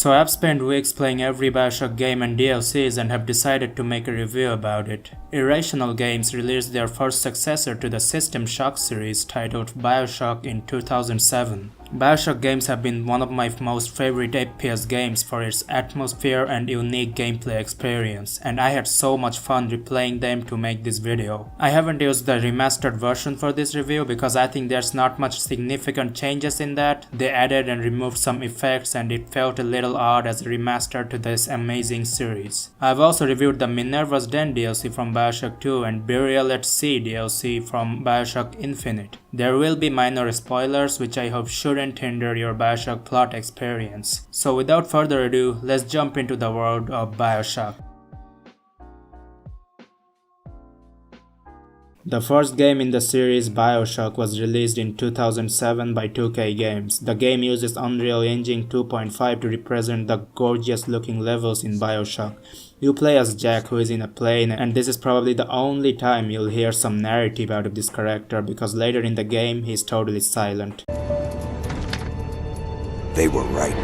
So I've spent weeks playing every Bioshock game and DLCs and have decided to make a review about it. Irrational Games released their first successor to the System Shock series titled Bioshock in 2007. Bioshock games have been one of my most favorite FPS games for its atmosphere and unique gameplay experience, and I had so much fun replaying them to make this video. I haven't used the remastered version for this review because I think there's not much significant changes in that. They added and removed some effects and it felt a little odd as a remaster to this amazing series. I've also reviewed the Minerva's Den DLC from Bioshock 2 and Burial at Sea DLC from Bioshock Infinite. There will be minor spoilers which I hope shouldn't hinder your Bioshock plot experience. So without further ado, let's jump into the world of Bioshock. The first game in the series, Bioshock, was released in 2007 by 2K Games. The game uses Unreal Engine 2.5 to represent the gorgeous looking levels in Bioshock. You play as Jack, who is in a plane, and this is probably the only time you'll hear some narrative out of this character because later in the game he's totally silent. They were right.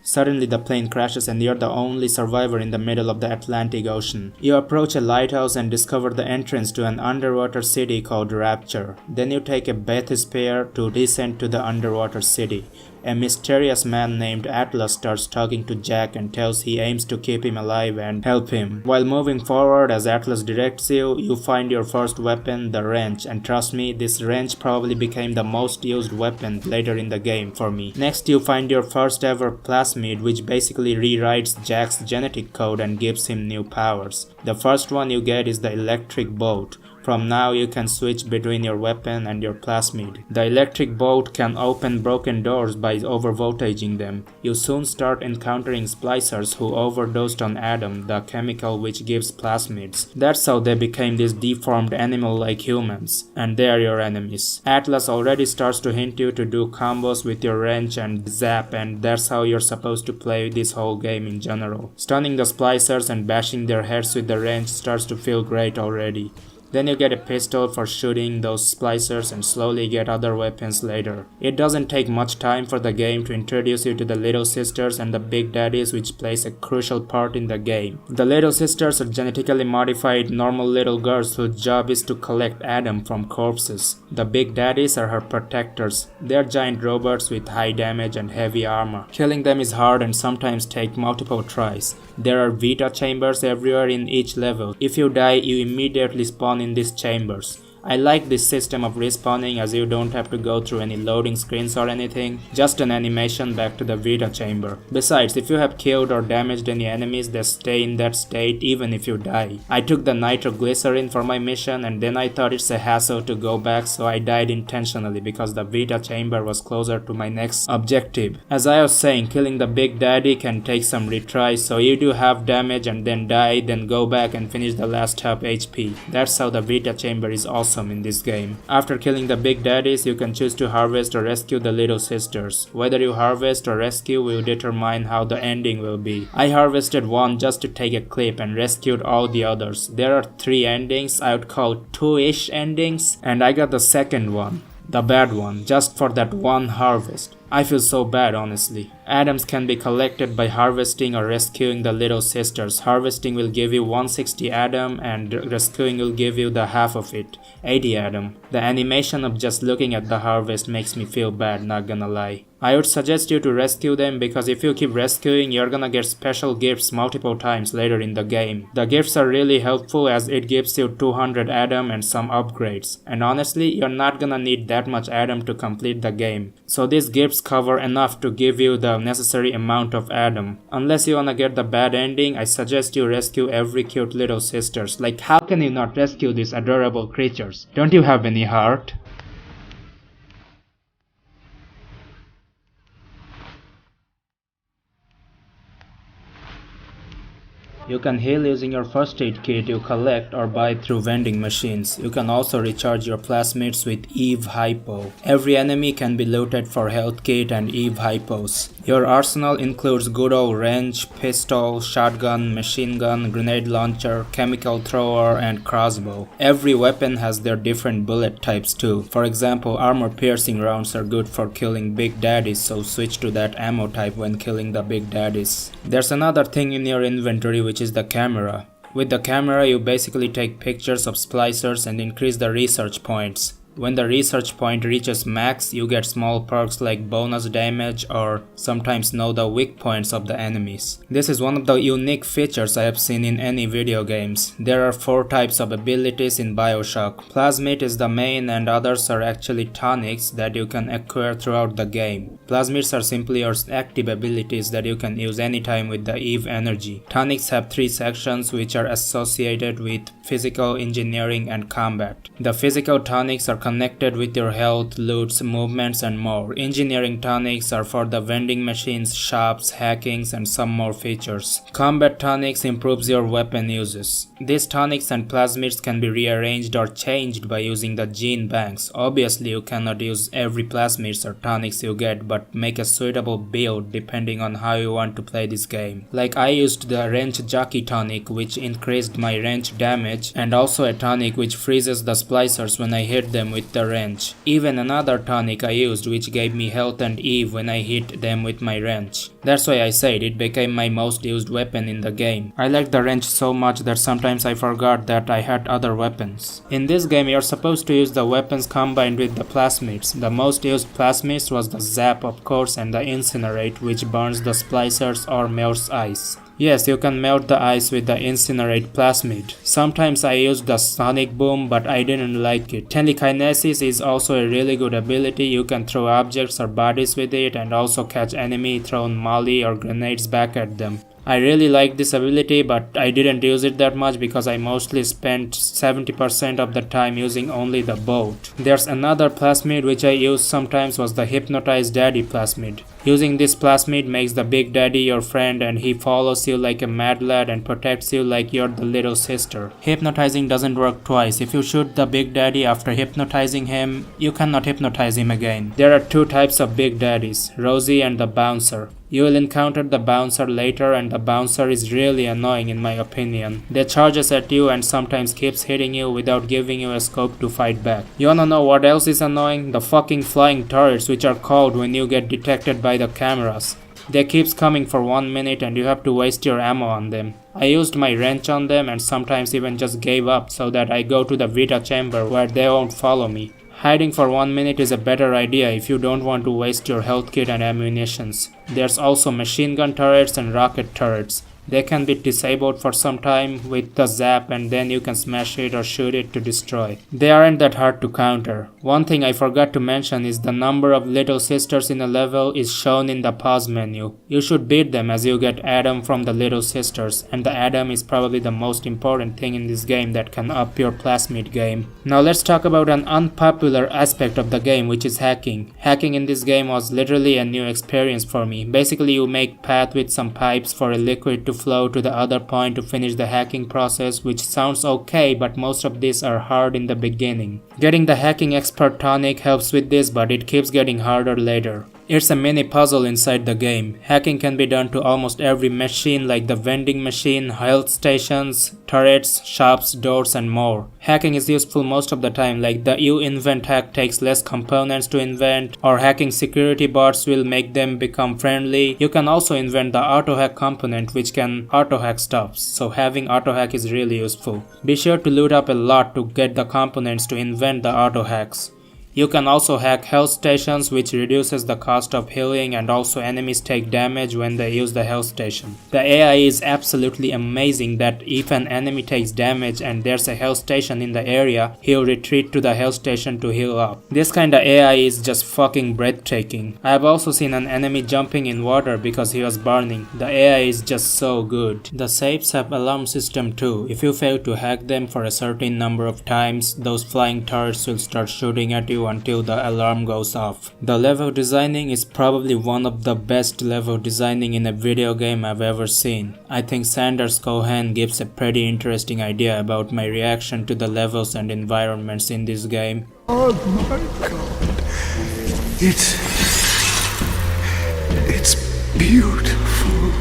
Suddenly the plane crashes and you're the only survivor in the middle of the Atlantic Ocean. You approach a lighthouse and discover the entrance to an underwater city called Rapture. Then you take a bathysphere to descend to the underwater city. A mysterious man named Atlas starts talking to Jack and tells he aims to keep him alive and help him. While moving forward as Atlas directs you, you find your first weapon, the wrench, and trust me, this wrench probably became the most used weapon later in the game for me. Next you find your first ever plasmid, which basically rewrites Jack's genetic code and gives him new powers. The first one you get is the electric bolt. From now you can switch between your weapon and your plasmid. The electric bolt can open broken doors by overvoltaging them. You soon start encountering splicers who overdosed on Adam, the chemical which gives plasmids. That's how they became these deformed animal-like humans, and they are your enemies. Atlas already starts to hint you to do combos with your wrench and zap, and that's how you're supposed to play this whole game in general. Stunning the splicers and bashing their heads with the wrench starts to feel great already. Then you get a pistol for shooting those splicers and slowly get other weapons later. It doesn't take much time for the game to introduce you to the Little Sisters and the Big Daddies, which plays a crucial part in the game. The Little Sisters are genetically modified normal little girls whose job is to collect Adam from corpses. The Big Daddies are her protectors. They are giant robots with high damage and heavy armor. Killing them is hard and sometimes take multiple tries. There are Vita chambers everywhere in each level. If you die, you immediately spawn in these chambers. I like this system of respawning as you don't have to go through any loading screens or anything, just an animation back to the Vita chamber. Besides, if you have killed or damaged any enemies, they stay in that state even if you die. I took the nitroglycerin for my mission and then I thought it's a hassle to go back, so I died intentionally because the Vita chamber was closer to my next objective. As I was saying, killing the Big Daddy can take some retries, so you do half damage and then die, then go back and finish the last half HP. That's how the Vita chamber is awesome in this game. After killing the Big Daddies, you can choose to harvest or rescue the Little Sisters. Whether you harvest or rescue will determine how the ending will be. I harvested one just to take a clip and rescued all the others. There are 3 endings, I would call 2-ish endings, and I got the second one, the bad one, just for that one harvest. I feel so bad, honestly. Atoms can be collected by harvesting or rescuing the Little Sisters. Harvesting will give you 160 Atom and rescuing will give you the half of it, 80 Atom. The animation of just looking at the harvest makes me feel bad, not gonna lie. I would suggest you to rescue them because if you keep rescuing, you're gonna get special gifts multiple times later in the game. The gifts are really helpful as it gives you 200 Atom and some upgrades. And honestly, you're not gonna need that much Atom to complete the game. So these gifts cover enough to give you the necessary amount of Atom. Unless you wanna get the bad ending, I suggest you rescue every cute Little Sisters. Like, how can you not rescue these adorable creatures? Don't you have any heart? You can heal using your first aid kit you collect or buy through vending machines. You can also recharge your plasmids with Eve Hypo. Every enemy can be looted for health kit and Eve Hypos. Your arsenal includes good old wrench, pistol, shotgun, machine gun, grenade launcher, chemical thrower, and crossbow. Every weapon has their different bullet types too. For example, armor piercing rounds are good for killing big daddies, so switch to that ammo type when killing the big daddies. There's another thing in your inventory, which is the camera. With the camera, you basically take pictures of splicers and increase the research points. When the research point reaches max, you get small perks like bonus damage or sometimes know the weak points of the enemies. This is one of the unique features I have seen in any video games. There are 4 types of abilities in Bioshock. Plasmid is the main and others are actually tonics that you can acquire throughout the game. Plasmids are simply your active abilities that you can use anytime with the Eve energy. Tonics have 3 sections which are associated with physical, engineering, and combat. The physical tonics are connected with your health, loots, movements, and more. Engineering tonics are for the vending machines, shops, hackings, and some more features. Combat tonics improves your weapon uses. These tonics and plasmids can be rearranged or changed by using the gene banks. Obviously, you cannot use every plasmids or tonics you get, but make a suitable build depending on how you want to play this game. Like I used the wrench jockey tonic, which increased my wrench damage, and also a tonic which freezes the splicers when I hit them with the wrench. Even another tonic I used which gave me health and Eve when I hit them with my wrench. That's why I said it became my most used weapon in the game. I liked the wrench so much that sometimes I forgot that I had other weapons. In this game you're supposed to use the weapons combined with the plasmids. The most used plasmids was the Zap of course and the Incinerate, which burns the splicers or melts ice. Yes, you can melt the ice with the Incinerate plasmid. Sometimes I used the Sonic Boom, but I didn't like it. Telekinesis is also a really good ability. You can throw objects or bodies with it and also catch enemy thrown molly or grenades back at them. I really like this ability, but I didn't use it that much because I mostly spent 70% of the time using only the boat. There's another plasmid which I used sometimes was the Hypnotize Daddy plasmid. Using this plasmid makes the big daddy your friend and he follows you like a mad lad and protects you like you're the little sister. Hypnotizing doesn't work twice. If you shoot the big daddy after hypnotizing him, you cannot hypnotize him again. There are 2 types of big daddies, Rosie and the Bouncer. You will encounter the Bouncer later and the Bouncer is really annoying in my opinion. They charges at you and sometimes keeps hitting you without giving you a scope to fight back. You wanna know what else is annoying? The fucking flying turrets which are called when you get detected by the cameras. They keeps coming for 1 minute and you have to waste your ammo on them. I used my wrench on them and sometimes even just gave up so that I go to the Vita chamber where they won't follow me. Hiding for 1 minute is a better idea if you don't want to waste your health kit and ammunitions. There's also machine gun turrets and rocket turrets. They can be disabled for some time with the zap and then you can smash it or shoot it to destroy. They aren't that hard to counter. One thing I forgot to mention is the number of little sisters in a level is shown in the pause menu. You should beat them as you get Adam from the little sisters, and the Adam is probably the most important thing in this game that can up your plasmid game. Now let's talk about an unpopular aspect of the game, which is hacking. Hacking in this game was literally a new experience for me. Basically you make path with some pipes for a liquid to flow to the other point to finish the hacking process, which sounds okay, but most of these are hard in the beginning. Getting the hacking expert tonic helps with this, but it keeps getting harder later. It's a mini puzzle inside the game. Hacking can be done to almost every machine like the vending machine, health stations, turrets, shops, doors and more. Hacking is useful most of the time, like the you invent hack takes less components to invent, or hacking security bots will make them become friendly. You can also invent the auto hack component which can auto hack stuff, so having auto hack is really useful. Be sure to loot up a lot to get the components to invent the auto hacks. You can also hack health stations, which reduces the cost of healing, and also enemies take damage when they use the health station. The AI is absolutely amazing that if an enemy takes damage and there's a health station in the area, he'll retreat to the health station to heal up. This kinda AI is just fucking breathtaking. I have also seen an enemy jumping in water because he was burning. The AI is just so good. The safes have alarm system too. If you fail to hack them for a certain number of times, those flying turrets will start shooting at you you until the alarm goes off. The level designing is probably one of the best level designing in a video game I've ever seen. I think Sanders Cohen gives a pretty interesting idea about my reaction to the levels and environments in this game. Oh my god. It's beautiful.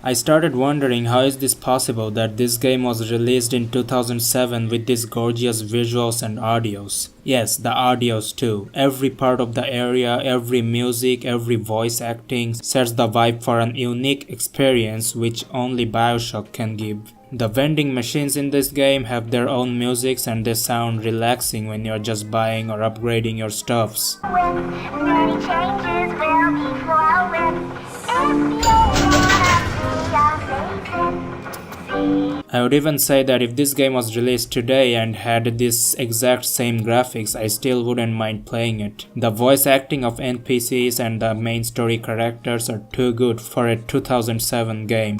I started wondering how is this possible that this game was released in 2007 with these gorgeous visuals and audios. Yes, the audios too. Every part of the area, every music, every voice acting sets the vibe for an unique experience which only Bioshock can give. The vending machines in this game have their own musics and they sound relaxing when you're just buying or upgrading your stuffs. I would even say that if this game was released today and had this exact same graphics, I still wouldn't mind playing it. The voice acting of NPCs and the main story characters are too good for a 2007 game.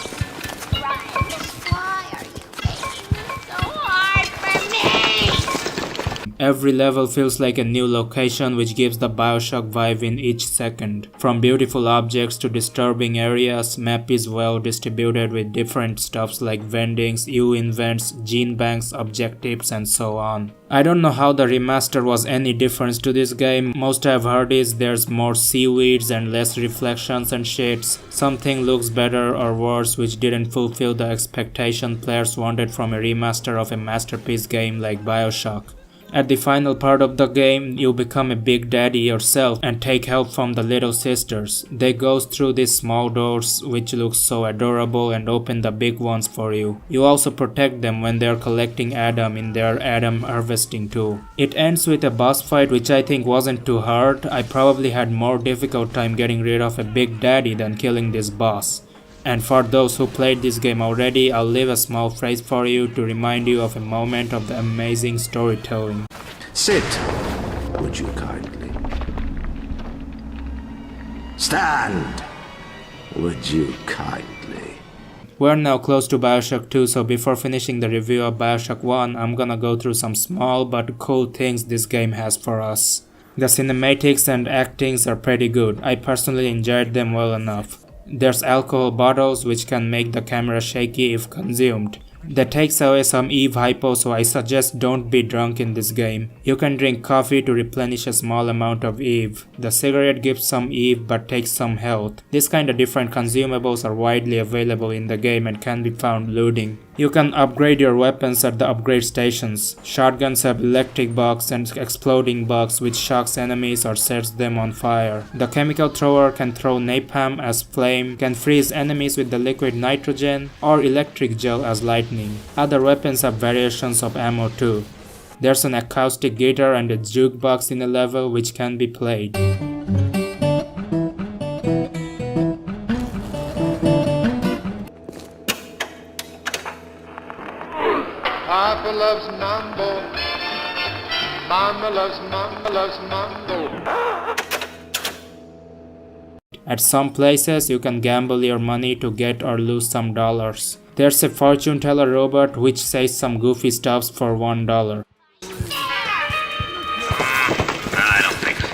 Every level feels like a new location which gives the Bioshock vibe in each second. From beautiful objects to disturbing areas, map is well distributed with different stuffs like vendings, events, gene banks, objectives and so on. I don't know how the remaster was any difference to this game. Most I've heard is there's more seaweeds and less reflections and shades. Something looks better or worse which didn't fulfill the expectation players wanted from a remaster of a masterpiece game like Bioshock. At the final part of the game, you become a big daddy yourself and take help from the little sisters. They go through these small doors which look so adorable and open the big ones for you. You also protect them when they are collecting Adam in their Adam harvesting tool. It ends with a boss fight which I think wasn't too hard. I probably had more difficult time getting rid of a big daddy than killing this boss. And for those who played this game already, I'll leave a small phrase for you to remind you of a moment of the amazing storytelling. Sit, would you kindly? Stand, would you kindly? We're now close to Bioshock 2, so before finishing the review of Bioshock 1, I'm gonna go through some small but cool things this game has for us. The cinematics and actings are pretty good. I personally enjoyed them well enough. There's alcohol bottles which can make the camera shaky if consumed. That takes away some Eve hypo, so I suggest don't be drunk in this game. You can drink coffee to replenish a small amount of Eve. The cigarette gives some Eve but takes some health. These kind of different consumables are widely available in the game and can be found looting. You can upgrade your weapons at the upgrade stations. Shotguns have electric bugs and exploding bugs which shocks enemies or sets them on fire. The chemical thrower can throw napalm as flame, can freeze enemies with the liquid nitrogen, or electric gel as lightning. Other weapons have variations of ammo too. There's an acoustic guitar and a jukebox in a level which can be played. Papa loves mambo. Mama loves mambo. At some places, you can gamble your money to get or lose some dollars. There's a fortune teller robot which says some goofy stuff for $1. I don't think so.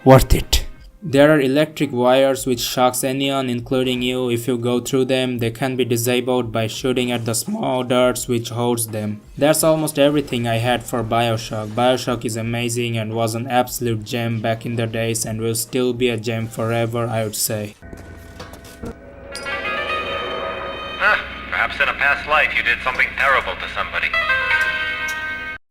Worth it. There are electric wires which shocks anyone including you. If you go through them, they can be disabled by shooting at the small darts which holds them. That's almost everything I had for Bioshock. Bioshock is amazing and was an absolute gem back in the days and will still be a gem forever, I would say. Perhaps in a past life you did something terrible to somebody.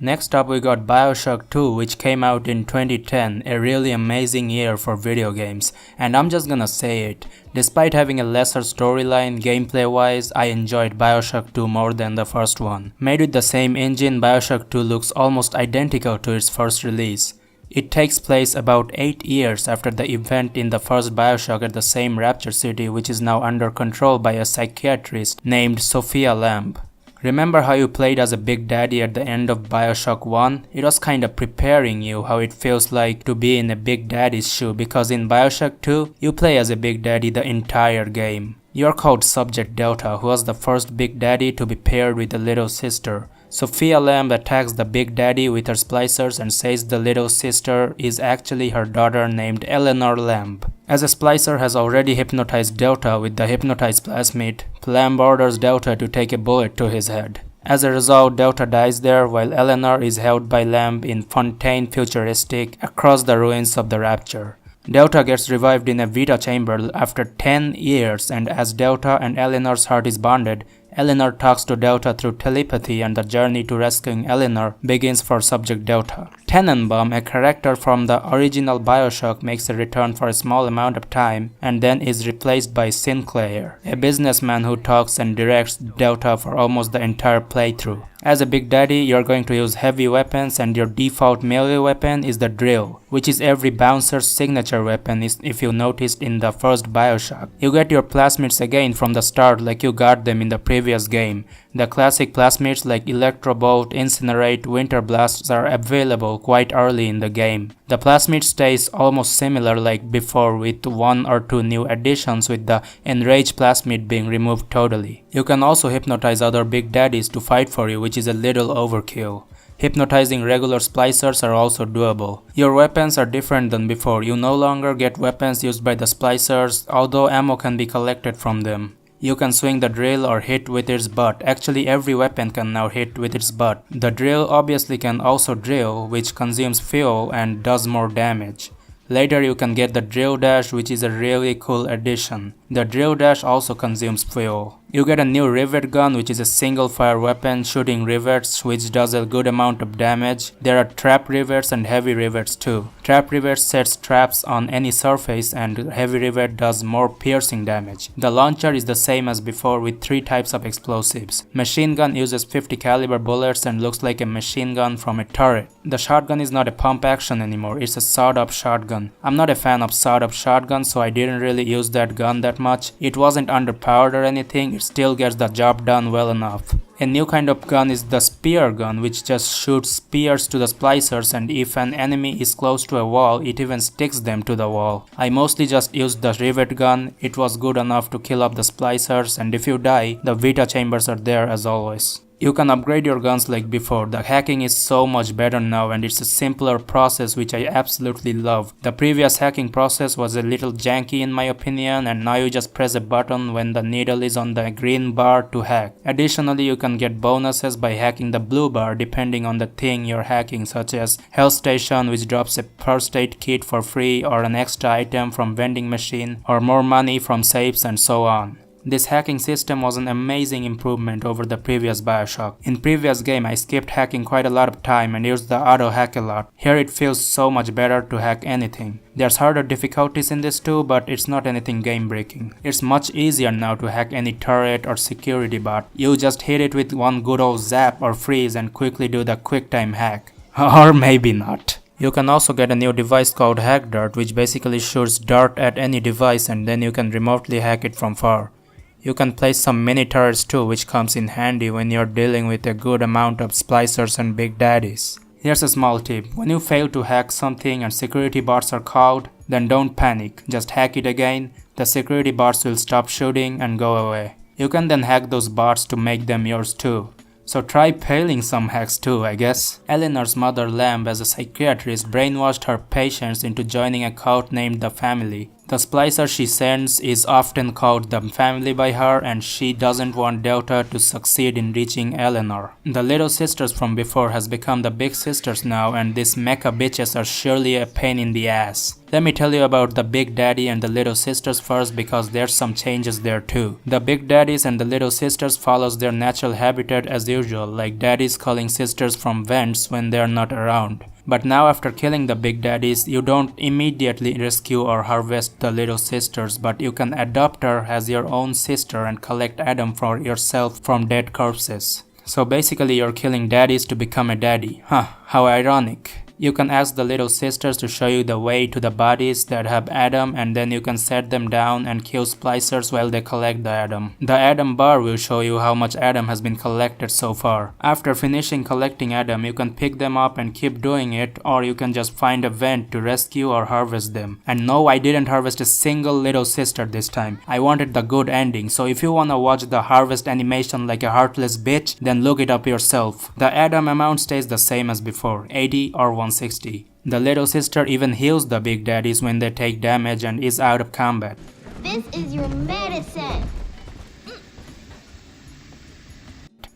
Next up we got Bioshock 2, which came out in 2010, a really amazing year for video games. And I'm just gonna say it, despite having a lesser storyline, gameplay wise, I enjoyed Bioshock 2 more than the first one. Made with the same engine, Bioshock 2 looks almost identical to its first release. It takes place about 8 years after the event in the first Bioshock at the same Rapture City, which is now under control by a psychiatrist named Sophia Lamb. Remember how you played as a Big Daddy at the end of Bioshock 1? It was kinda preparing you how it feels like to be in a Big Daddy's shoe, because in Bioshock 2, you play as a Big Daddy the entire game. You're called Subject Delta, who was the first Big Daddy to be paired with the little sister. Sophia Lamb attacks the Big Daddy with her splicers and says the little sister is actually her daughter named Eleanor Lamb. As a splicer has already hypnotized Delta with the hypnotized plasmid, Lamb orders Delta to take a bullet to his head. As a result, Delta dies there while Eleanor is held by Lamb in Fontaine Futuristic across the ruins of the Rapture. Delta gets revived in a Vita chamber after 10 years, and as Delta and Eleanor's heart is bonded, Eleanor talks to Delta through telepathy, and the journey to rescuing Eleanor begins for Subject Delta. Tenenbaum, a character from the original Bioshock, makes a return for a small amount of time and then is replaced by Sinclair, a businessman who talks and directs Delta for almost the entire playthrough. As a Big Daddy, you're going to use heavy weapons, and your default melee weapon is the drill, which is every bouncer's signature weapon if you noticed in the first Bioshock. You get your plasmids again from the start like you got them in the previous game. The classic plasmids like Electrobolt, Incinerate, Winter Blasts are available quite early in the game. The plasmid stays almost similar like before, with 1 or 2 new additions, with the Enrage plasmid being removed totally. You can also hypnotize other Big Daddies to fight for you, which is a little overkill. Hypnotizing regular splicers are also doable. Your weapons are different than before. You no longer get weapons used by the splicers, although ammo can be collected from them. You can swing the drill or hit with its butt. Actually, every weapon can now hit with its butt. The drill obviously can also drill, which consumes fuel and does more damage. Later you can get the Drill Dash, which is a really cool addition. The Drill Dash also consumes fuel. You get a new Rivet Gun, which is a single fire weapon shooting rivets, which does a good amount of damage. There are Trap Rivets and Heavy Rivets too. Trap Rivet sets traps on any surface, and Heavy Rivet does more piercing damage. The launcher is the same as before with 3 types of explosives. Machine Gun uses 50 caliber bullets and looks like a machine gun from a turret. The shotgun is not a pump action anymore, it's a sawed-up shotgun. I'm not a fan of sawed-up shotguns, so I didn't really use that gun that much. It wasn't underpowered or anything, it still gets the job done well enough. A new kind of gun is the Spear Gun, which just shoots spears to the splicers, and if an enemy is close to a wall, it even sticks them to the wall. I mostly just used the Rivet Gun. It was good enough to kill up the splicers, and if you die, the Vita chambers are there as always. You can upgrade your guns like before. The hacking is so much better now, and it's a simpler process which I absolutely love. The previous hacking process was a little janky in my opinion, and now you just press a button when the needle is on the green bar to hack. Additionally, you can get bonuses by hacking the blue bar depending on the thing you're hacking, such as Health Station, which drops a first aid kit for free, or an extra item from vending machine, or more money from safes, and so on. This hacking system was an amazing improvement over the previous Bioshock. In previous game I skipped hacking quite a lot of time and used the auto hack a lot. Here it feels so much better to hack anything. There's harder difficulties in this too, but it's not anything game breaking. It's much easier now to hack any turret or security bot. You just hit it with one good old zap or freeze and quickly do the quick time hack. Or maybe not. You can also get a new device called Hack Dart, which basically shoots dart at any device and then you can remotely hack it from far. You can place some mini turrets too, which comes in handy when you're dealing with a good amount of splicers and Big Daddies. Here's a small tip: when you fail to hack something and security bots are called, then don't panic, just hack it again. The security bots will stop shooting and go away. You can then hack those bots to make them yours too. So try failing some hacks too, I guess. Eleanor's mother Lamb, as a psychiatrist, brainwashed her patients into joining a cult named the Family. The splicer she sends is often called the Family by her, and she doesn't want Delta to succeed in reaching Eleanor. The little sisters from before has become the big sisters now, and these mecha bitches are surely a pain in the ass. Let me tell you about the Big Daddy and the little sisters first, because there's some changes there too. The Big Daddies and the little sisters follows their natural habitat as usual, like daddies calling sisters from vents when they're not around. But now after killing the Big Daddies, you don't immediately rescue or harvest the little sisters, but you can adopt her as your own sister and collect Adam for yourself from dead corpses. So basically you're killing daddies to become a daddy. Huh, how ironic. You can ask the little sisters to show you the way to the bodies that have Adam, and then you can set them down and kill splicers while they collect the Adam. The Adam bar will show you how much Adam has been collected so far. After finishing collecting Adam, you can pick them up and keep doing it, or you can just find a vent to rescue or harvest them. And no, I didn't harvest a single little sister this time. I wanted the good ending, so if you wanna watch the harvest animation like a heartless bitch, then look it up yourself. The Adam amount stays the same as before, 80 or 160. The little sister even heals the big daddies when they take damage and is out of combat. This is your medicine.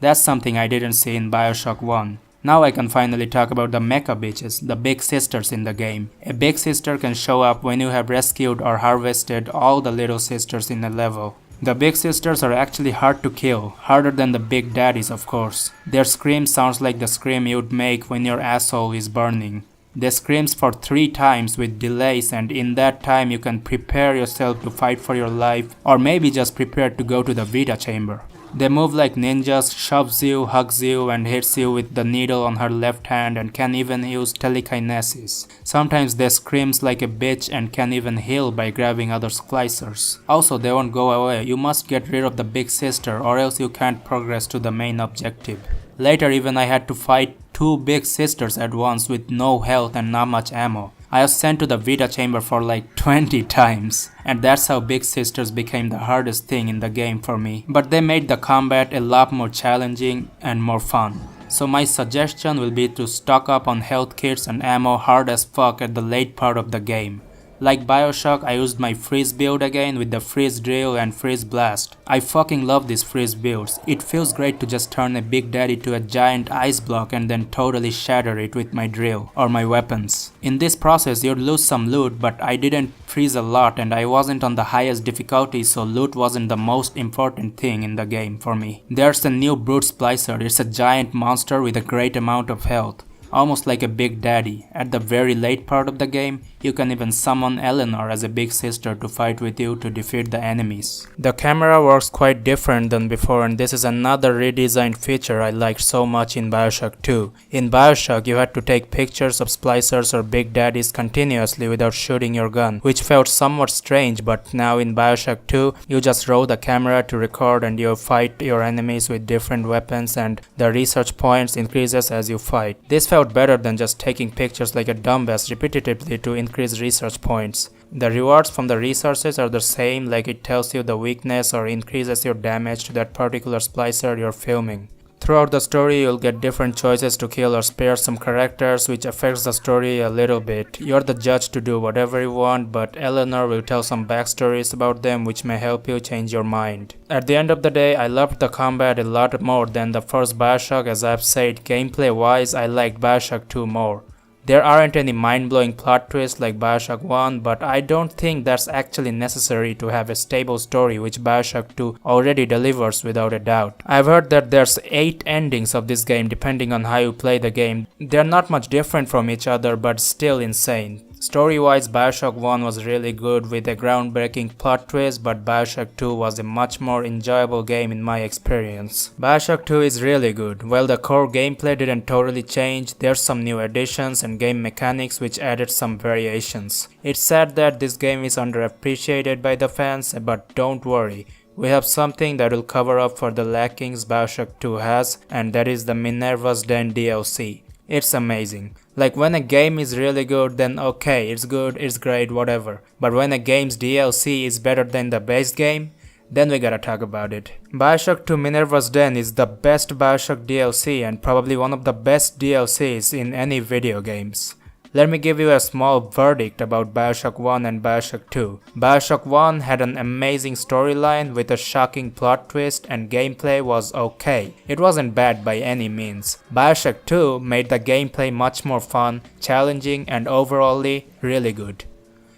That's something I didn't see in Bioshock 1. Now I can finally talk about the mecha bitches, the big sisters in the game. A big sister can show up when you have rescued or harvested all the little sisters in a level. The big sisters are actually hard to kill, harder than the big daddies of course. Their scream sounds like the scream you'd make when your asshole is burning. They screams for 3 times with delays, and in that time you can prepare yourself to fight for your life, or maybe just prepare to go to the Vita chamber. They move like ninjas, shoves you, hugs you, and hits you with the needle on her left hand, and can even use telekinesis. Sometimes they screams like a bitch and can even heal by grabbing other splicers. Also, they won't go away. You must get rid of the big sister or else you can't progress to the main objective. Later even I had to fight 2 big sisters at once with no health and not much ammo. I was sent to the Vita chamber for like 20 times. And that's how big sisters became the hardest thing in the game for me. But they made the combat a lot more challenging and more fun. So my suggestion will be to stock up on health kits and ammo hard as fuck at the late part of the game. Like Bioshock, I used my freeze build again with the freeze drill and freeze blast. I fucking love these freeze builds. It feels great to just turn a big daddy to a giant ice block and then totally shatter it with my drill or my weapons. In this process you'd lose some loot, but I didn't freeze a lot and I wasn't on the highest difficulty, so loot wasn't the most important thing in the game for me. There's a new brute splicer. It's a giant monster with a great amount of health. Almost like a big daddy. At the very late part of the game, you can even summon Eleanor as a big sister to fight with you to defeat the enemies. The camera works quite different than before, and this is another redesigned feature I liked so much in Bioshock 2. In Bioshock, you had to take pictures of splicers or big daddies continuously without shooting your gun, which felt somewhat strange, but now in Bioshock 2, you just roll the camera to record and you fight your enemies with different weapons, and the research points increases as you fight. This felt better than just taking pictures like a dumbass repetitively to increase research points. The rewards from the resources are the same, like it tells you the weakness or increases your damage to that particular splicer you're filming. Throughout the story, you'll get different choices to kill or spare some characters, which affects the story a little bit. You're the judge to do whatever you want, but Eleanor will tell some backstories about them which may help you change your mind. At the end of the day, I loved the combat a lot more than the first Bioshock. As I've said, gameplay wise, I liked Bioshock 2 more. There aren't any mind-blowing plot twists like Bioshock 1, but I don't think that's actually necessary to have a stable story, which Bioshock 2 already delivers without a doubt. I've heard that there's 8 endings of this game depending on how you play the game. They're not much different from each other, but still insane. Story-wise, Bioshock 1 was really good with a groundbreaking plot twist, but Bioshock 2 was a much more enjoyable game in my experience. Bioshock 2 is really good. While the core gameplay didn't totally change, there's some new additions and game mechanics which added some variations. It's sad that this game is underappreciated by the fans, but don't worry. We have something that will cover up for the lackings Bioshock 2 has, and that is the Minerva's Den DLC. It's amazing. Like when a game is really good, then okay, it's good, it's great, whatever. But when a game's DLC is better than the base game, then we gotta talk about it. Bioshock 2 Minerva's Den is the best Bioshock DLC and probably one of the best DLCs in any video games. Let me give you a small verdict about Bioshock 1 and Bioshock 2. Bioshock 1 had an amazing storyline with a shocking plot twist, and gameplay was okay. It wasn't bad by any means. Bioshock 2 made the gameplay much more fun, challenging, and overallly really good.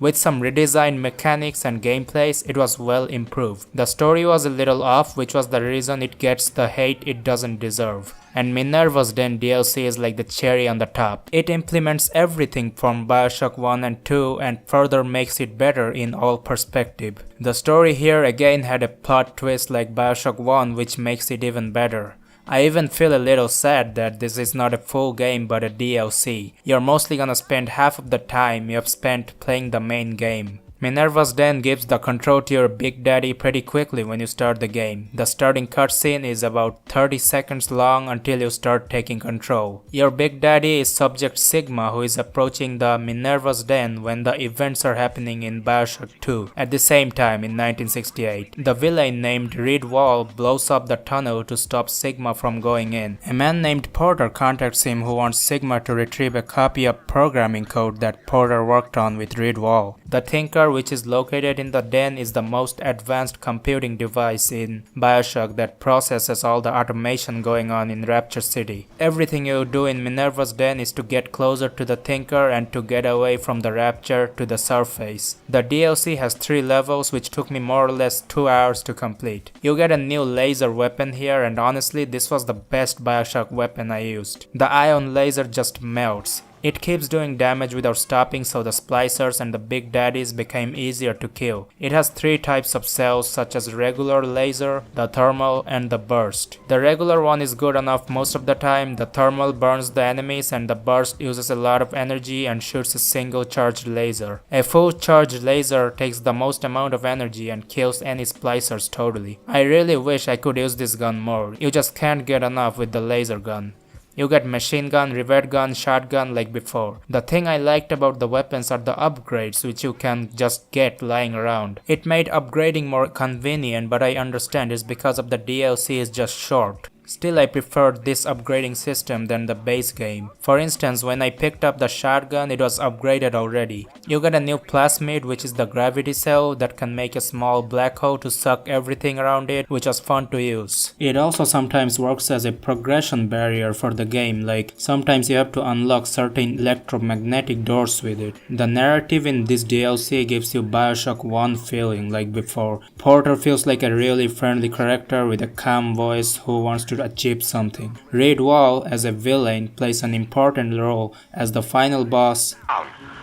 With some redesigned mechanics and gameplays, it was well improved. The story was a little off, which was the reason it gets the hate it doesn't deserve. And Minerva's Den DLC is like the cherry on the top. It implements everything from Bioshock 1 and 2 and further makes it better in all perspective. The story here again had a plot twist like Bioshock 1, which makes it even better. I even feel a little sad that this is not a full game but a DLC. You're mostly gonna spend half of the time you have spent playing the main game. Minerva's Den gives the control to your Big Daddy pretty quickly when you start the game. The starting cutscene is about 30 seconds long until you start taking control. Your Big Daddy is Subject Sigma, who is approaching the Minerva's Den when the events are happening in Bioshock 2 at the same time in 1968. The villain named Reed Wall blows up the tunnel to stop Sigma from going in. A man named Porter contacts him who wants Sigma to retrieve a copy of programming code that Porter worked on with Reed Wall. The Thinker, which is located in the den, is the most advanced computing device in Bioshock that processes all the automation going on in Rapture City. Everything you do in Minerva's Den is to get closer to the Thinker and to get away from the Rapture to the surface. The DLC has 3 levels, which took me more or less 2 hours to complete. You get a new laser weapon here, and honestly this was the best Bioshock weapon I used. The ion laser just melts. It keeps doing damage without stopping, so the splicers and the Big Daddies became easier to kill. It has 3 types of cells such as regular laser, the thermal, and the burst. The regular one is good enough most of the time. The thermal burns the enemies and the burst uses a lot of energy and shoots a single charged laser. A full charged laser takes the most amount of energy and kills any splicers totally. I really wish I could use this gun more. You just can't get enough with the laser gun. You get machine gun, rivet gun, shotgun like before. The thing I liked about the weapons are the upgrades which you can just get lying around. It made upgrading more convenient, but I understand it's because of the DLC is just short. Still, I preferred this upgrading system than the base game. For instance, when I picked up the shotgun, it was upgraded already. You get a new plasmid, which is the gravity cell that can make a small black hole to suck everything around it, which was fun to use. It also sometimes works as a progression barrier for the game, like sometimes you have to unlock certain electromagnetic doors with it. The narrative in this DLC gives you Bioshock 1 feeling like before. Porter feels like a really friendly character with a calm voice who wants to achieve something. Reed Wall as a villain plays an important role as the final boss.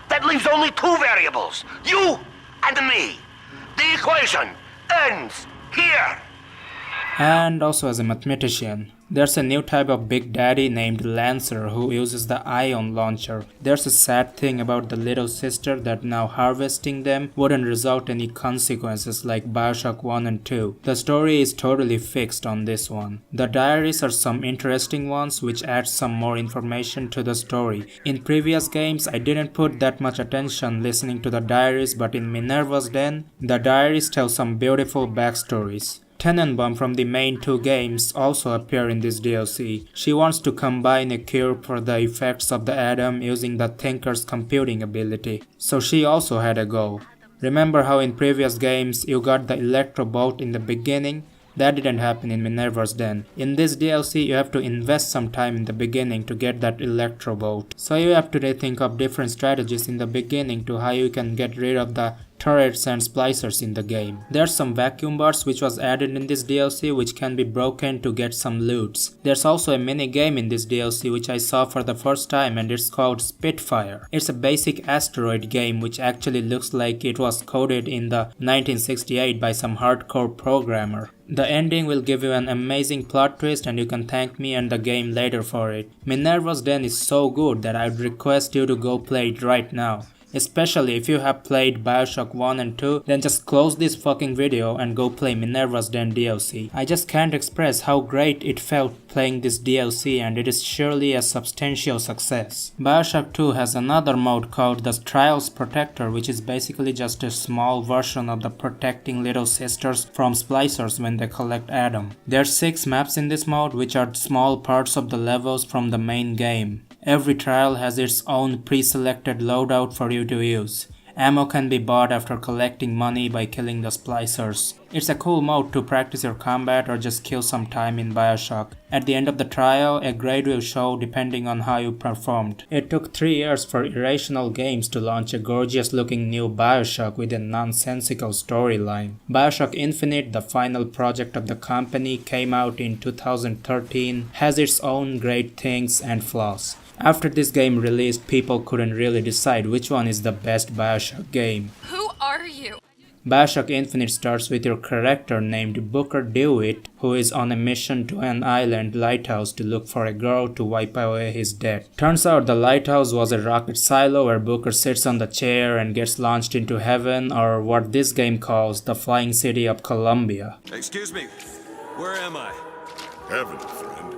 That leaves only 2 variables, you and me. The equation ends here. And also as a mathematician. There's a new type of Big Daddy named Lancer who uses the ion launcher. There's a sad thing about the little sister that now harvesting them wouldn't result in any consequences like Bioshock 1 and 2. The story is totally fixed on this one. The diaries are some interesting ones which add some more information to the story. In previous games I didn't put that much attention listening to the diaries, but in Minerva's Den, the diaries tell some beautiful backstories. Tenenbaum from the main 2 games also appear in this DLC. She wants to combine a cure for the effects of the atom using the Thinker's computing ability, so she also had a goal. Remember how in previous games you got the electro bolt in the beginning? That didn't happen in Minerva's Den. In this DLC you have to invest some time in the beginning to get that electro bolt. So you have to think of different strategies in the beginning to how you can get rid of the turrets and splicers in the game. There's some vacuum bars which was added in this DLC which can be broken to get some loots. There's also a mini game in this DLC which I saw for the first time, and it's called Spitfire. It's a basic asteroid game which actually looks like it was coded in the 1968 by some hardcore programmer. The ending will give you an amazing plot twist and you can thank me and the game later for it. Minerva's Den is so good that I'd request you to go play it right now. Especially if you have played Bioshock 1 and 2, then just close this fucking video and go play Minerva's Den DLC. I just can't express how great it felt playing this DLC, and it is surely a substantial success. Bioshock 2 has another mode called the Trials Protector, which is basically just a small version of the protecting little sisters from splicers when they collect Adam. There's 6 maps in this mode, which are small parts of the levels from the main game. Every trial has its own pre-selected loadout for you to use. Ammo can be bought after collecting money by killing the splicers. It's a cool mode to practice your combat or just kill some time in Bioshock. At the end of the trial, a grade will show depending on how you performed. It took 3 years for Irrational Games to launch a gorgeous looking new Bioshock with a nonsensical storyline. Bioshock Infinite, the final project of the company, came out in 2013, has its own great things and flaws. After this game released, people couldn't really decide which one is the best Bioshock game. Who are you? Bioshock Infinite starts with your character named Booker DeWitt, who is on a mission to an island lighthouse to look for a girl to wipe away his debt. Turns out the lighthouse was a rocket silo where Booker sits on the chair and gets launched into heaven, or what this game calls the flying city of Columbia. Excuse me, where am I? Heaven, friend.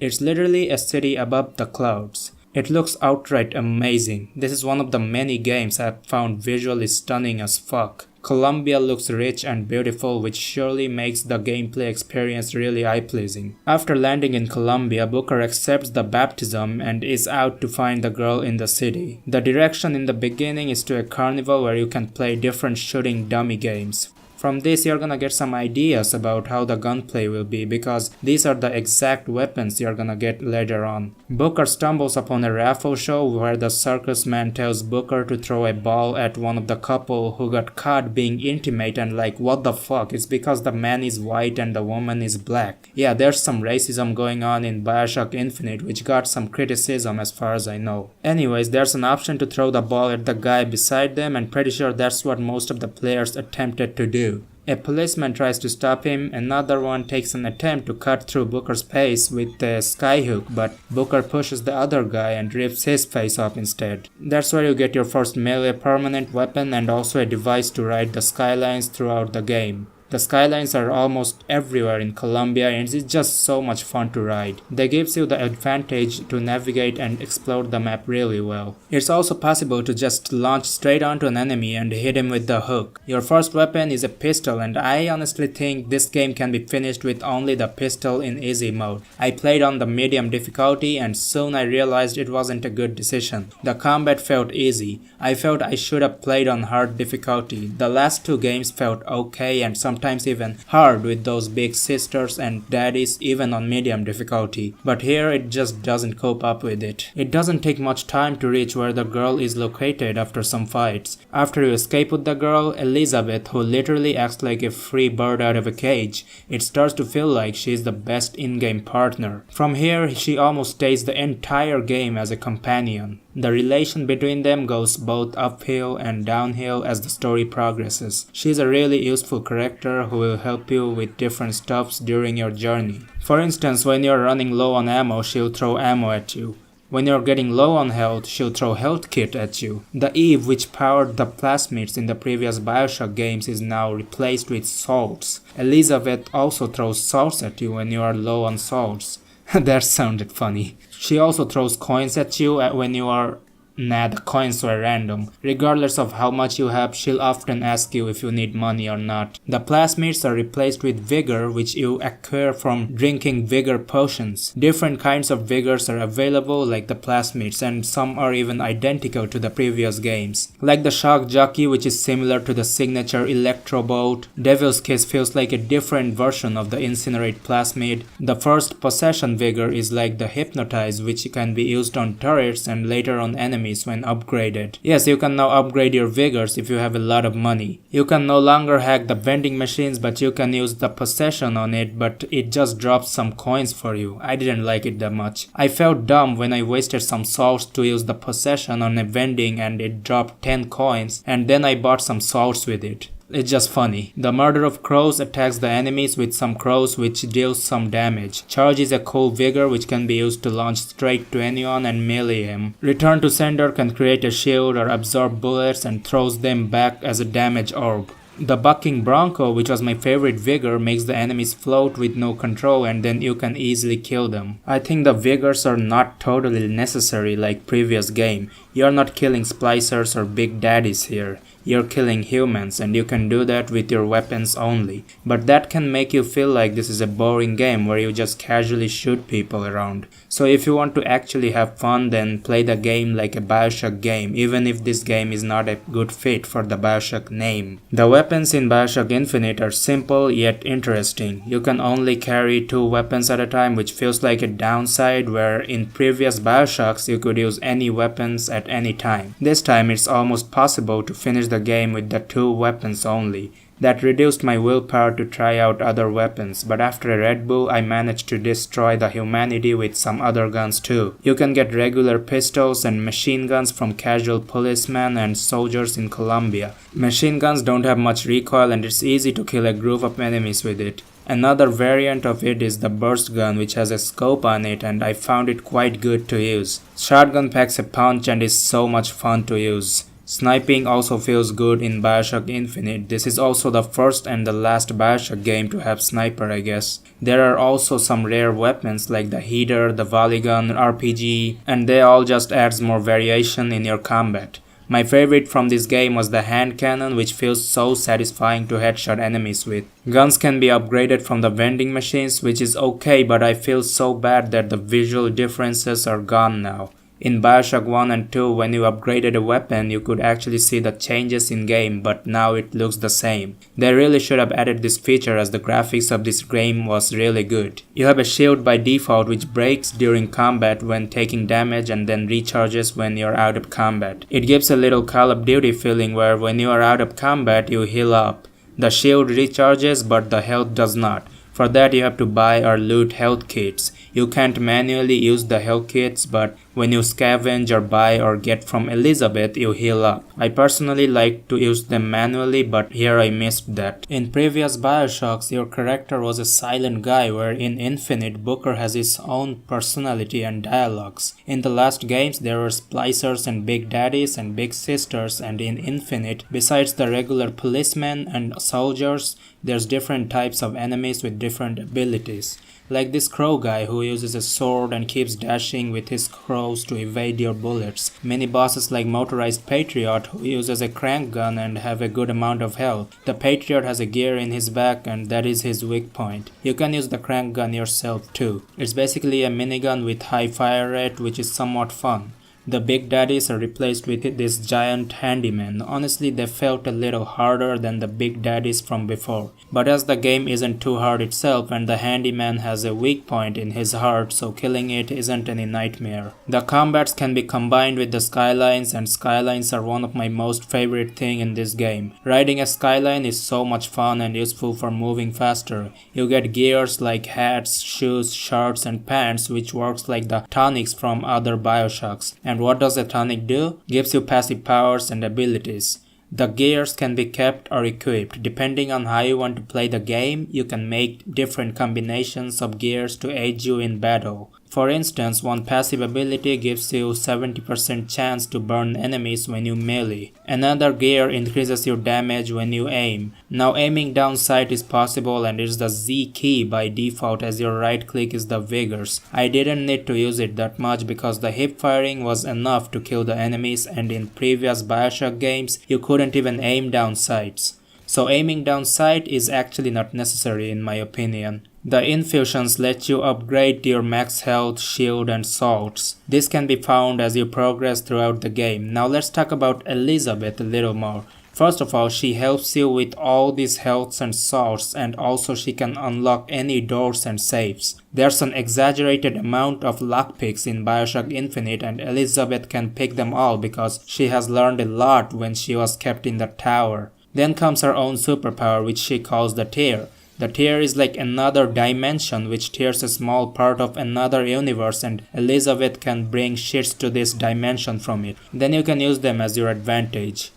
It's literally a city above the clouds. It looks outright amazing. This is one of the many games I've found visually stunning as fuck. Columbia looks rich and beautiful, which surely makes the gameplay experience really eye-pleasing. After landing in Columbia, Booker accepts the baptism and is out to find the girl in the city. The direction in the beginning is to a carnival where you can play different shooting dummy games. From this you're gonna get some ideas about how the gunplay will be, because these are the exact weapons you're gonna get later on. Booker stumbles upon a raffle show where the circus man tells Booker to throw a ball at one of the couple who got caught being intimate, and like, what the fuck, it's because the man is white and the woman is black. Yeah, there's some racism going on in Bioshock Infinite, which got some criticism as far as I know. Anyways, there's an option to throw the ball at the guy beside them, and pretty sure that's what most of the players attempted to do. A policeman tries to stop him, another one takes an attempt to cut through Booker's face with a skyhook, but Booker pushes the other guy and rips his face off instead. That's where you get your first melee permanent weapon and also a device to ride the skylines throughout the game. The skylines are almost everywhere in Columbia and it's just so much fun to ride. They gives you the advantage to navigate and explore the map really well. It's also possible to just launch straight onto an enemy and hit him with the hook. Your first weapon is a pistol, and I honestly think this game can be finished with only the pistol in easy mode. I played on the medium difficulty and soon I realized it wasn't a good decision. The combat felt easy. I felt I should have played on hard difficulty. The last two games felt okay and sometimes even hard with those big sisters and daddies even on medium difficulty, but here it just doesn't cope up with it. It doesn't take much time to reach where the girl is located after some fights. After you escape with the girl, Elizabeth, who literally acts like a free bird out of a cage, it starts to feel like she's the best in-game partner. From here, she almost stays the entire game as a companion. The relation between them goes both uphill and downhill as the story progresses. She's a really useful character who will help you with different stuffs during your journey. For instance, when you're running low on ammo, she'll throw ammo at you. When you're getting low on health, she'll throw health kit at you. The Eve, which powered the plasmids in the previous Bioshock games, is now replaced with salts. Elizabeth also throws salts at you when you are low on salts. That sounded funny. She also throws coins at you when you are... Nah, the coins were random. Regardless of how much you have, she'll often ask you if you need money or not. The plasmids are replaced with vigor, which you acquire from drinking vigor potions. Different kinds of vigors are available like the plasmids, and some are even identical to the previous games. Like the shock jockey, which is similar to the signature electro bolt. Devil's Kiss feels like a different version of the incinerate plasmid. The first possession vigor is like the hypnotize, which can be used on turrets and later on enemies when upgraded. Yes, you can now upgrade your vigors if you have a lot of money. You can no longer hack the vending machines, but you can use the possession on it, but it just drops some coins for you. I didn't like it that much. I felt dumb when I wasted some salts to use the possession on a vending and it dropped 10 coins, and then I bought some salts with it. It's just funny. The murder of crows attacks the enemies with some crows which deals some damage. Charge is a cool vigor which can be used to launch straight to anyone and melee him. Return to sender can create a shield or absorb bullets and throws them back as a damage orb. The bucking bronco, which was my favorite vigor, makes the enemies float with no control and then you can easily kill them. I think the vigors are not totally necessary like previous game. You're not killing splicers or big daddies here. You're killing humans and you can do that with your weapons only. But that can make you feel like this is a boring game where you just casually shoot people around. So if you want to actually have fun, then play the game like a Bioshock game, even if this game is not a good fit for the Bioshock name. The weapons in Bioshock Infinite are simple yet interesting. You can only carry 2 weapons at a time, which feels like a downside, where in previous Bioshocks you could use any weapons at any time. This time it's almost possible to finish the game with the 2 weapons only. That reduced my willpower to try out other weapons, but after a Red Bull I managed to destroy the humanity with some other guns too. You can get regular pistols and machine guns from casual policemen and soldiers in Colombia. Machine guns don't have much recoil and it's easy to kill a group of enemies with it. Another variant of it is the burst gun, which has a scope on it, and I found it quite good to use. Shotgun packs a punch and is so much fun to use. Sniping also feels good in Bioshock Infinite. This is also the first and the last Bioshock game to have sniper, I guess. There are also some rare weapons like the heater, the volley gun, RPG, and they all just adds more variation in your combat. My favorite from this game was the hand cannon, which feels so satisfying to headshot enemies with. Guns can be upgraded from the vending machines, which is okay, but I feel so bad that the visual differences are gone now. In Bioshock 1 and 2, when you upgraded a weapon, you could actually see the changes in game, but now it looks the same. They really should have added this feature as the graphics of this game was really good. You have a shield by default which breaks during combat when taking damage and then recharges when you're out of combat. It gives a little Call of Duty feeling where when you are out of combat you heal up. The shield recharges but the health does not. For that you have to buy or loot health kits. You can't manually use the health kits, but when you scavenge or buy or get from Elizabeth, you heal up. I personally like to use them manually, but here I missed that. In previous Bioshocks, your character was a silent guy, where in Infinite, Booker has his own personality and dialogues. In the last games, there were splicers and big daddies and big sisters, and in Infinite, besides the regular policemen and soldiers, there's different types of enemies with different abilities. Like this crow guy who uses a sword and keeps dashing with his crows to evade your bullets. Many bosses like Motorized Patriot who uses a crank gun and have a good amount of health. The Patriot has a gear in his back and that is his weak point. You can use the crank gun yourself too. It's basically a minigun with high fire rate, which is somewhat fun. The big daddies are replaced with this giant handyman. Honestly, they felt a little harder than the big daddies from before. But as the game isn't too hard itself and the handyman has a weak point in his heart, so killing it isn't any nightmare. The combats can be combined with the skylines, and skylines are one of my most favorite thing in this game. Riding a skyline is so much fun and useful for moving faster. You get gears like hats, shoes, shirts and pants, which works like the tonics from other Bioshocks. And what does a tonic do? Gives you passive powers and abilities. The gears can be kept or equipped. Depending on how you want to play the game, you can make different combinations of gears to aid you in battle. For instance, one passive ability gives you 70% chance to burn enemies when you melee. Another gear increases your damage when you aim. Now aiming down sight is possible and it's the Z key by default, as your right click is the vigors. I didn't need to use it that much because the hip firing was enough to kill the enemies, and in previous Bioshock games you couldn't even aim down sights. So aiming down sight is actually not necessary in my opinion. The infusions let you upgrade your max health, shield and salts. This can be found as you progress throughout the game. Now let's talk about Elizabeth a little more. First of all, she helps you with all these healths and salts, and also she can unlock any doors and safes. There's an exaggerated amount of lockpicks in Bioshock Infinite, and Elizabeth can pick them all because she has learned a lot when she was kept in the tower. Then comes her own superpower, which she calls the tear. The tear is like another dimension which tears a small part of another universe, and Elizabeth can bring shits to this dimension from it. Then you can use them as your advantage.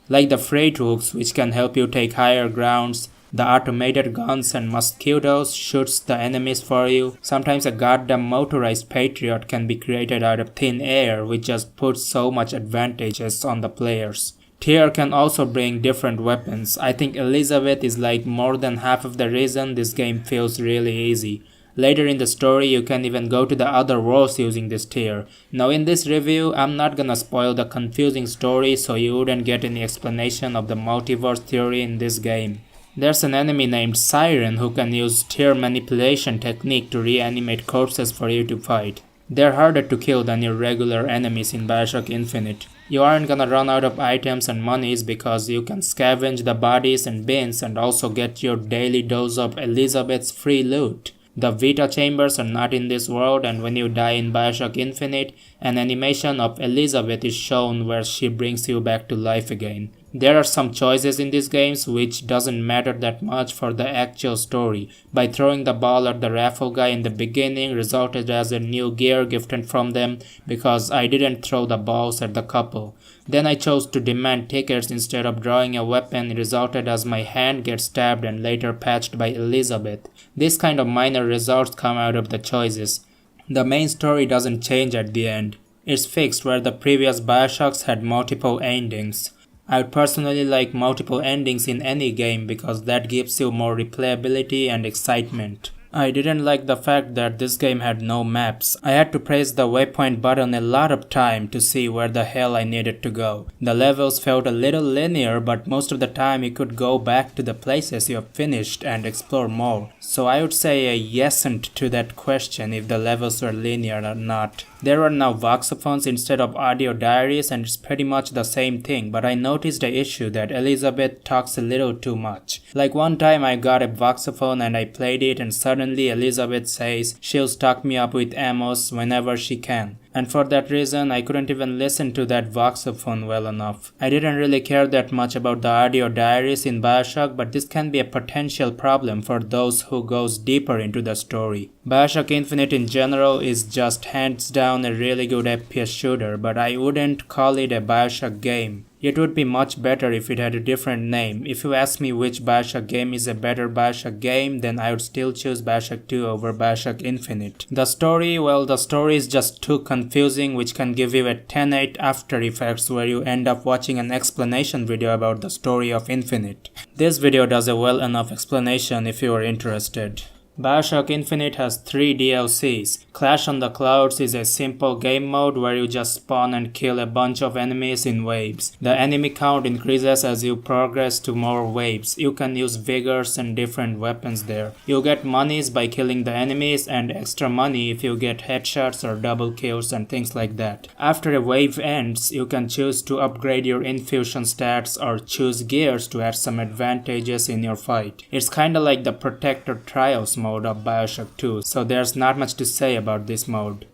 Like the freight hooks, which can help you take higher grounds. The automated guns and mosquitoes shoots the enemies for you. Sometimes a goddamn motorized patriot can be created out of thin air, which just puts so much advantages on the players. Tear can also bring different weapons. I think Elizabeth is like more than half of the reason this game feels really easy. Later in the story, you can even go to the other worlds using this tear. Now in this review, I'm not gonna spoil the confusing story so you wouldn't get any explanation of the multiverse theory in this game. There's an enemy named Siren who can use tear manipulation technique to reanimate corpses for you to fight. They're harder to kill than your regular enemies in Bioshock Infinite. You aren't gonna run out of items and monies because you can scavenge the bodies and bins and also get your daily dose of Elizabeth's free loot. The Vita chambers are not in this world, and when you die in Bioshock Infinite, an animation of Elizabeth is shown where she brings you back to life again. There are some choices in these games which doesn't matter that much for the actual story. By throwing the ball at the raffle guy in the beginning resulted as a new gear gifted from them because I didn't throw the balls at the couple. Then I chose to demand tickets instead of drawing a weapon resulted as my hand gets stabbed and later patched by Elizabeth. This kind of minor results come out of the choices. The main story doesn't change at the end. It's fixed where the previous Bioshocks had multiple endings. I would personally like multiple endings in any game because that gives you more replayability and excitement. I didn't like the fact that this game had no maps. I had to press the waypoint button a lot of time to see where the hell I needed to go. The levels felt a little linear, but most of the time you could go back to the places you have finished and explore more. So I would say a yesn't to that question if the levels were linear or not. There are now voxophones instead of audio diaries and it's pretty much the same thing, but I noticed the issue that Elizabeth talks a little too much. Like one time I got a voxophone and I played it and suddenly Elizabeth says she'll stock me up with ammos whenever she can. And for that reason, I couldn't even listen to that voxophone well enough. I didn't really care that much about the audio diaries in Bioshock, but this can be a potential problem for those who goes deeper into the story. Bioshock Infinite in general is just hands down a really good FPS shooter, but I wouldn't call it a Bioshock game. It would be much better if it had a different name. If you ask me which Bioshock game is a better Bioshock game, then I would still choose Bioshock 2 over Bioshock Infinite. The story is just too confusing, which can give you a 10/8 After Effects where you end up watching an explanation video about the story of Infinite. This video does a well enough explanation if you are interested. Bioshock Infinite has 3 DLCs. Clash on the Clouds is a simple game mode where you just spawn and kill a bunch of enemies in waves. The enemy count increases as you progress to more waves. You can use vigors and different weapons there. You get monies by killing the enemies and extra money if you get headshots or double kills and things like that. After a wave ends, you can choose to upgrade your infusion stats or choose gears to add some advantages in your fight. It's kinda like the Protector Trials mode of Bioshock 2, so there's not much to say about this mode.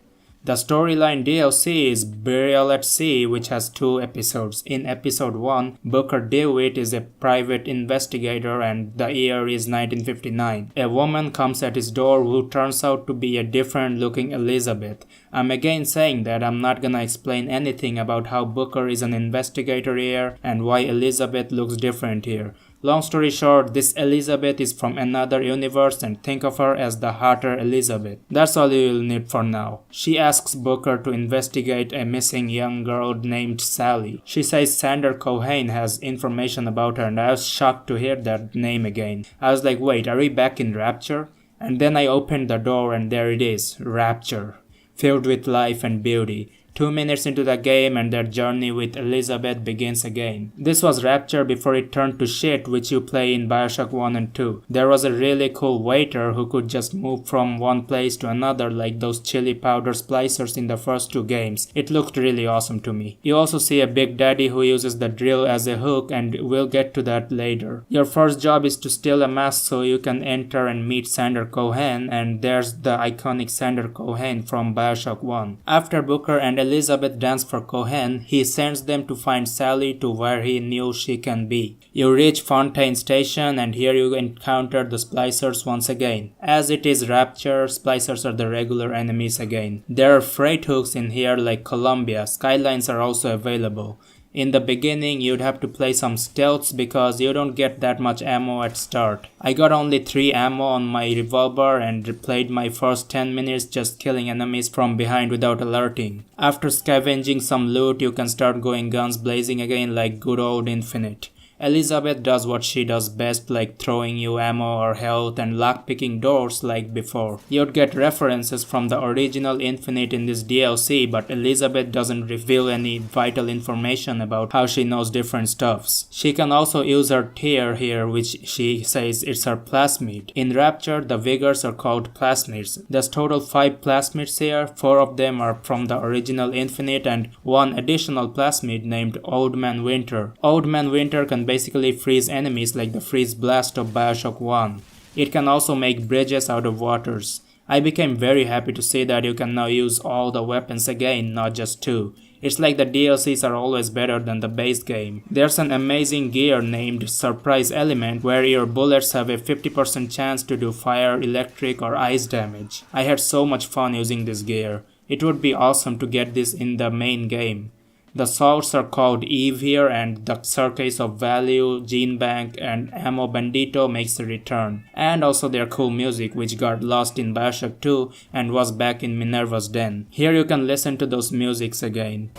The storyline DLC is Burial at Sea, which has 2 episodes. In episode 1, Booker DeWitt is a private investigator and the year is 1959. A woman comes at his door who turns out to be a different looking Elizabeth. I'm again saying that I'm not gonna explain anything about how Booker is an investigator here and why Elizabeth looks different here. Long story short, this Elizabeth is from another universe and think of her as the hotter Elizabeth. That's all you will need for now. She asks Booker to investigate a missing young girl named Sally. She says Sander Cohen has information about her and I was shocked to hear that name again. I was like, wait, are we back in Rapture? And then I opened the door and there it is, Rapture, filled with life and beauty. 2 minutes into the game and their journey with Elizabeth begins again. This was Rapture before it turned to shit, which you play in Bioshock 1 and 2. There was a really cool waiter who could just move from one place to another like those chili powder splicers in the first 2 games. It looked really awesome to me. You also see a Big Daddy who uses the drill as a hook and we'll get to that later. Your first job is to steal a mask so you can enter and meet Sander Cohen, and there's the iconic Sander Cohen from Bioshock 1. After Booker and Elizabeth dance for Cohen, he sends them to find Sally to where he knew she can be. You reach Fontaine Station and here you encounter the Splicers once again. As it is Rapture, Splicers are the regular enemies again. There are freight hooks in here like Columbia. Skylines are also available. In the beginning, you'd have to play some stealths because you don't get that much ammo at start. I got only 3 ammo on my revolver and played my first 10 minutes just killing enemies from behind without alerting. After scavenging some loot, you can start going guns blazing again like good old Infinite. Elizabeth does what she does best, like throwing you ammo or health and lockpicking doors like before. You'd get references from the original Infinite in this DLC, but Elizabeth doesn't reveal any vital information about how she knows different stuffs. She can also use her tear here, which she says it's her plasmid. In Rapture, the vigors are called plasmids. There's total 5 plasmids here, 4 of them are from the original Infinite and 1 additional plasmid named Old Man Winter. Old Man Winter can basically freeze enemies like the freeze blast of Bioshock 1. It can also make bridges out of waters. I became very happy to see that you can now use all the weapons again, not just 2. It's like the DLCs are always better than the base game. There's an amazing gear named Surprise Element where your bullets have a 50% chance to do fire, electric or ice damage. I had so much fun using this gear. It would be awesome to get this in the main game. The swords are called Eve here, and the Circus of Value, Gene Bank and Ammo Bandito makes a return. And also their cool music which got lost in Bioshock 2 and was back in Minerva's Den. Here you can listen to those musics again.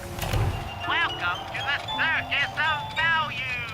Welcome to the Circus of Value!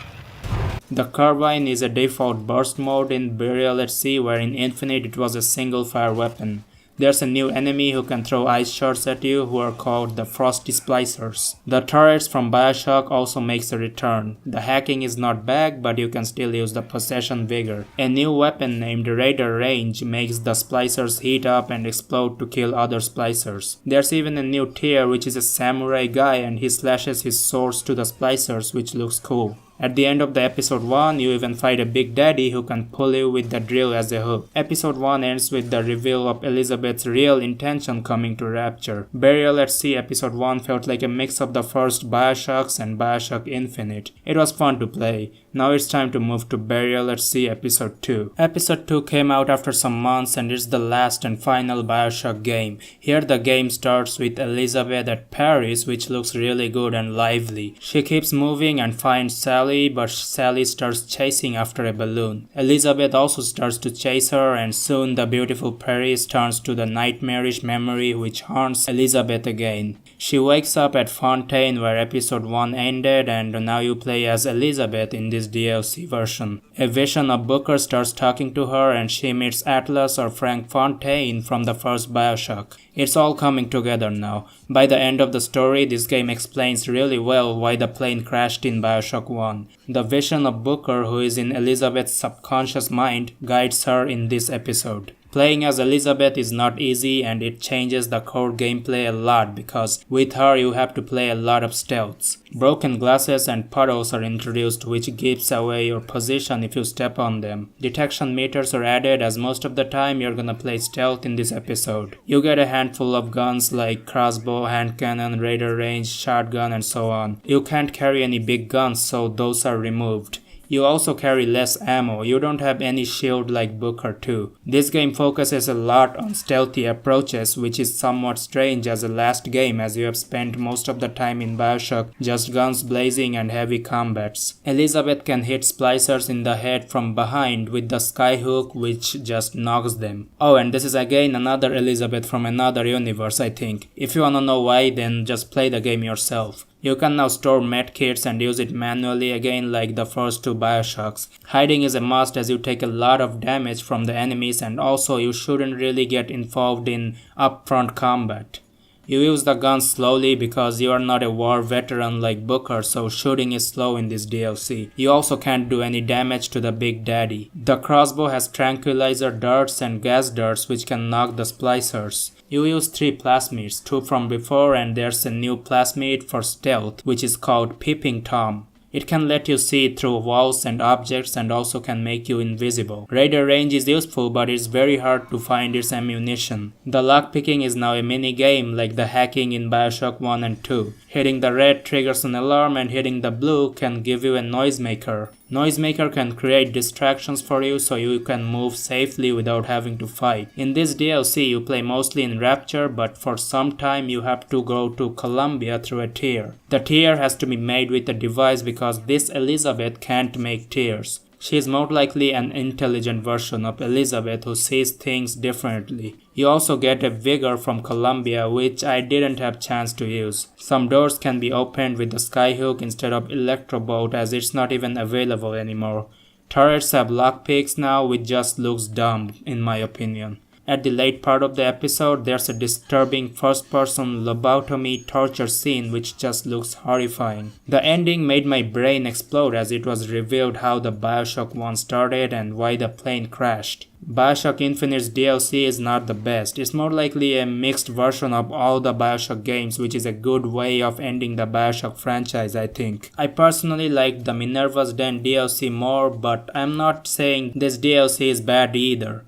The Carbine is a default burst mode in Burial at Sea, where in Infinite it was a single fire weapon. There's a new enemy who can throw ice shards at you who are called the Frosty Splicers. The turrets from Bioshock also makes a return. The hacking is not back, but you can still use the possession vigor. A new weapon named Raider Range makes the splicers heat up and explode to kill other splicers. There's even a new tier which is a samurai guy and he slashes his swords to the splicers, which looks cool. At the end of the episode 1, you even fight a big daddy who can pull you with the drill as a hook. Episode 1 ends with the reveal of Elizabeth's real intention coming to Rapture. Burial at Sea episode 1 felt like a mix of the first Bioshocks and Bioshock Infinite. It was fun to play. Now it's time to move to Burial at Sea episode 2. Episode 2 came out after some months and it's the last and final Bioshock game. Here the game starts with Elizabeth at Paris, which looks really good and lively. She keeps moving and finds Sally, but Sally starts chasing after a balloon. Elizabeth also starts to chase her and soon the beautiful Paris turns to the nightmarish memory which haunts Elizabeth again. She wakes up at Fontaine where episode 1 ended and now you play as Elizabeth in this DLC version. A vision of Booker starts talking to her and she meets Atlas or Frank Fontaine from the first Bioshock. It's all coming together now. By the end of the story, this game explains really well why the plane crashed in Bioshock 1. The vision of Booker, who is in Elizabeth's subconscious mind, guides her in this episode. Playing as Elizabeth is not easy and it changes the core gameplay a lot because with her you have to play a lot of stealths. Broken glasses and puddles are introduced which gives away your position if you step on them. Detection meters are added as most of the time you're gonna play stealth in this episode. You get a handful of guns like crossbow, hand cannon, raider range, shotgun and so on. You can't carry any big guns so those are removed. You also carry less ammo, you don't have any shield like Booker 2. This game focuses a lot on stealthy approaches, which is somewhat strange as a last game as you have spent most of the time in Bioshock just guns blazing and heavy combats. Elizabeth can hit splicers in the head from behind with the skyhook which just knocks them. Oh, and this is again another Elizabeth from another universe I think. If you wanna know why, then just play the game yourself. You can now store medkits and use it manually again like the first two Bioshocks. Hiding is a must as you take a lot of damage from the enemies and also you shouldn't really get involved in upfront combat. You use the gun slowly because you are not a war veteran like Booker, so shooting is slow in this DLC. You also can't do any damage to the big daddy. The crossbow has tranquilizer darts and gas darts which can knock the splicers. You use 3 plasmids, 2 from before and there's a new plasmid for stealth which is called Peeping Tom. It can let you see through walls and objects and also can make you invisible. Raider range is useful but it's very hard to find its ammunition. The lockpicking is now a mini game like the hacking in Bioshock 1 and 2. Hitting the red triggers an alarm and hitting the blue can give you a noisemaker. Noisemaker can create distractions for you so you can move safely without having to fight. In this DLC you play mostly in Rapture but for some time you have to go to Columbia through a tier. The tier has to be made with a device because this Elizabeth can't make tiers. She is more likely an intelligent version of Elizabeth who sees things differently. You also get a vigor from Columbia which I didn't have chance to use. Some doors can be opened with the skyhook instead of electrobolt as it's not even available anymore. Turrets have lockpicks now which just looks dumb in my opinion. At the late part of the episode, there's a disturbing first-person lobotomy torture scene which just looks horrifying. The ending made my brain explode as it was revealed how the Bioshock 1 started and why the plane crashed. Bioshock Infinite's DLC is not the best. It's more likely a mixed version of all the Bioshock games, which is a good way of ending the Bioshock franchise, I think. I personally like the Minerva's Den DLC more, but I'm not saying this DLC is bad either.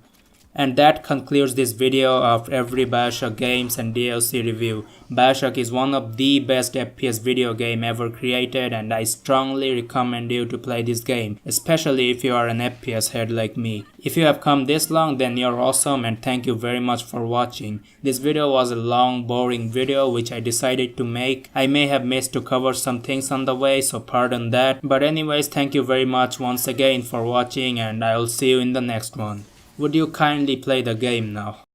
And that concludes this video of every Bioshock games and DLC review. Bioshock is one of the best FPS video game ever created, and I strongly recommend you to play this game, especially if you are an FPS head like me. If you have come this long, then you're awesome, and thank you very much for watching. This video was a long, boring video which I decided to make. I may have missed to cover some things on the way, so pardon that. But anyways, thank you very much once again for watching, and I'll see you in the next one. Would you kindly play the game now?